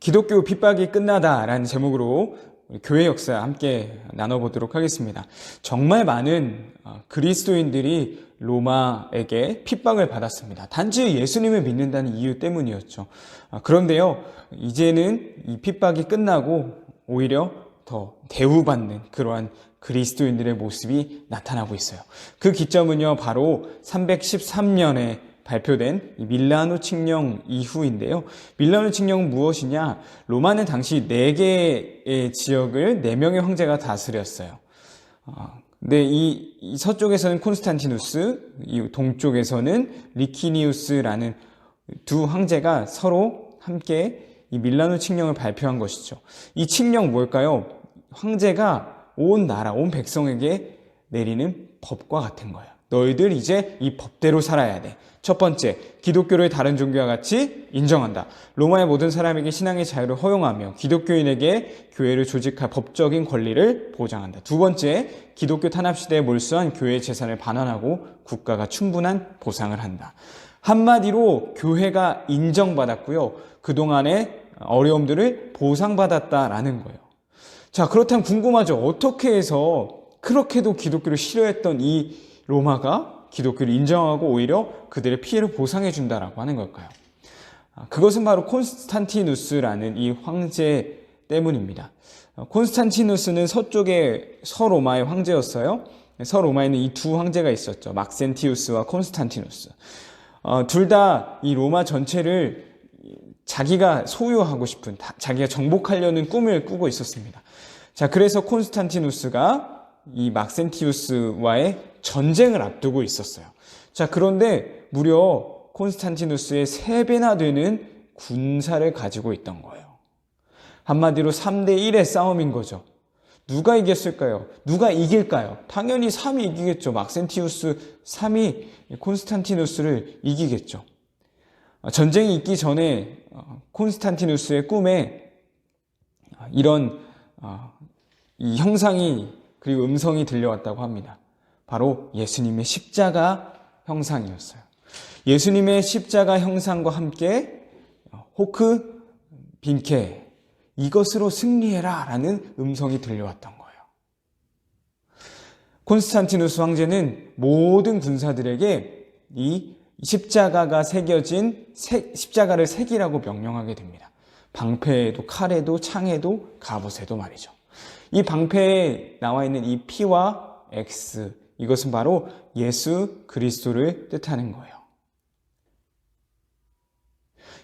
기독교 핍박이 끝나다라는 제목으로 교회 역사 함께 나눠보도록 하겠습니다. 정말 많은 그리스도인들이 로마에게 핍박을 받았습니다. 단지 예수님을 믿는다는 이유 때문이었죠. 그런데요, 이제는 이 핍박이 끝나고 오히려 더 대우받는 그러한 그리스도인들의 모습이 나타나고 있어요. 그 기점은요, 바로 313년에 발표된 밀라노 칙령 이후인데요. 밀라노 칙령은 무엇이냐? 로마는 당시 4개의 지역을 4명의 황제가 다스렸어요. 근데 이 서쪽에서는 콘스탄티누스, 이 동쪽에서는 리키니우스라는 두 황제가 서로 함께 이 밀라노 칙령을 발표한 것이죠. 이 칙령 뭘까요? 황제가 온 나라, 온 백성에게 내리는 법과 같은 거예요. 너희들 이제 이 법대로 살아야 돼. 첫 번째, 기독교를 다른 종교와 같이 인정한다. 로마의 모든 사람에게 신앙의 자유를 허용하며 기독교인에게 교회를 조직할 법적인 권리를 보장한다. 두 번째, 기독교 탄압 시대에 몰수한 교회의 재산을 반환하고 국가가 충분한 보상을 한다. 한마디로 교회가 인정받았고요. 그동안의 어려움들을 보상받았다라는 거예요. 자, 그렇다면 궁금하죠. 어떻게 해서 그렇게도 기독교를 싫어했던 이 로마가 기독교를 인정하고 오히려 그들의 피해를 보상해 준다라고 하는 걸까요? 그것은 바로 콘스탄티누스라는 이 황제 때문입니다. 콘스탄티누스는 서쪽의 서로마의 황제였어요. 서로마에는 이 두 황제가 있었죠. 막센티우스와 콘스탄티누스. 둘 다 이 로마 전체를 자기가 소유하고 싶은, 자기가 정복하려는 꿈을 꾸고 있었습니다. 자, 그래서 콘스탄티누스가 이 막센티우스와의 전쟁을 앞두고 있었어요. 자, 그런데 무려 콘스탄티누스의 3배나 되는 군사를 가지고 있던 거예요. 한마디로 3대 1의 싸움인 거죠. 누가 이겼을까요? 누가 이길까요? 당연히 3이 이기겠죠. 막센티우스 3이 콘스탄티누스를 이기겠죠. 전쟁이 있기 전에 콘스탄티누스의 꿈에 이런 이 형상이 그리고 음성이 들려왔다고 합니다. 바로 예수님의 십자가 형상이었어요. 예수님의 십자가 형상과 함께 호크 빈케, 이것으로 승리해라 라는 음성이 들려왔던 거예요. 콘스탄티누스 황제는 모든 군사들에게 이 십자가가 새겨진 십자가를 새기라고 명령하게 됩니다. 방패에도 칼에도 창에도 갑옷에도 말이죠. 이 방패에 나와 있는 이 P와 X, 이것은 바로 예수 그리스도를 뜻하는 거예요.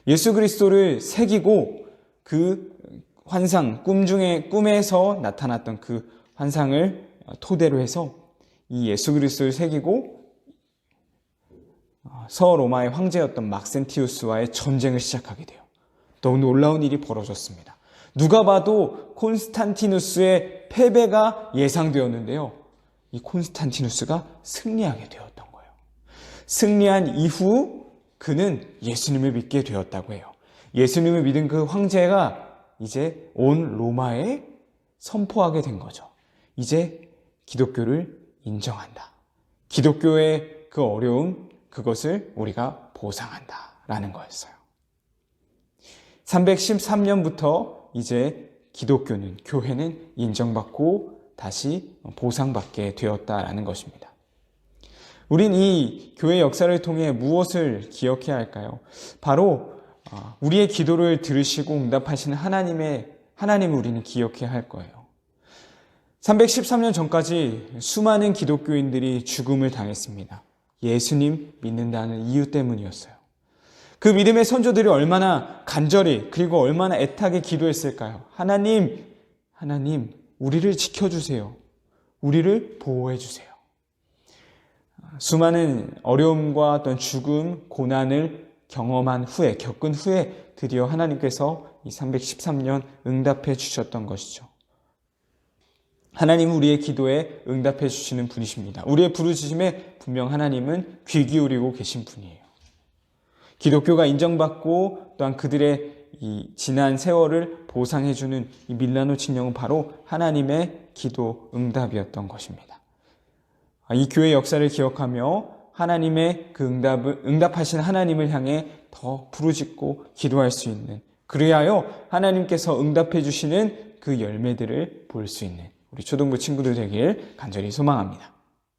예수 그리스도를 새기고 그 환상, 꿈에서 나타났던 그 환상을 토대로 해서 이 예수 그리스도를 새기고 서로마의 황제였던 막센티우스와의 전쟁을 시작하게 돼요. 너무 놀라운 일이 벌어졌습니다. 누가 봐도 콘스탄티누스의 패배가 예상되었는데요. 이 콘스탄티누스가 승리하게 되었던 거예요. 승리한 이후 그는 예수님을 믿게 되었다고 해요. 예수님을 믿은 그 황제가 이제 온 로마에 선포하게 된 거죠. 이제 기독교를 인정한다. 기독교의 그 어려움, 그것을 우리가 보상한다 라는 거였어요. 313년부터 이제 기독교는, 교회는 인정받고 다시 보상받게 되었다라는 것입니다. 우린 이 교회 역사를 통해 무엇을 기억해야 할까요? 바로 우리의 기도를 들으시고 응답하시는 하나님을 우리는 기억해야 할 거예요. 313년 전까지 수많은 기독교인들이 죽음을 당했습니다. 예수님 믿는다는 이유 때문이었어요. 그 믿음의 선조들이 얼마나 간절히 그리고 얼마나 애타게 기도했을까요? 하나님, 우리를 지켜주세요. 우리를 보호해주세요. 수많은 어려움과 어떤 죽음, 고난을 겪은 후에 드디어 하나님께서 이 313년 응답해 주셨던 것이죠. 하나님은 우리의 기도에 응답해 주시는 분이십니다. 우리의 부르짖음에 분명 하나님은 귀 기울이고 계신 분이에요. 기독교가 인정받고 또한 그들의 이 지난 세월을 보상해주는 이 밀라노 칙령은 바로 하나님의 기도 응답이었던 것입니다. 이 교회 역사를 기억하며 하나님의 그 응답하신 하나님을 향해 더 부르짖고 기도할 수 있는 그리하여 하나님께서 응답해 주시는 그 열매들을 볼 수 있는 우리 초등부 친구들 되길 간절히 소망합니다.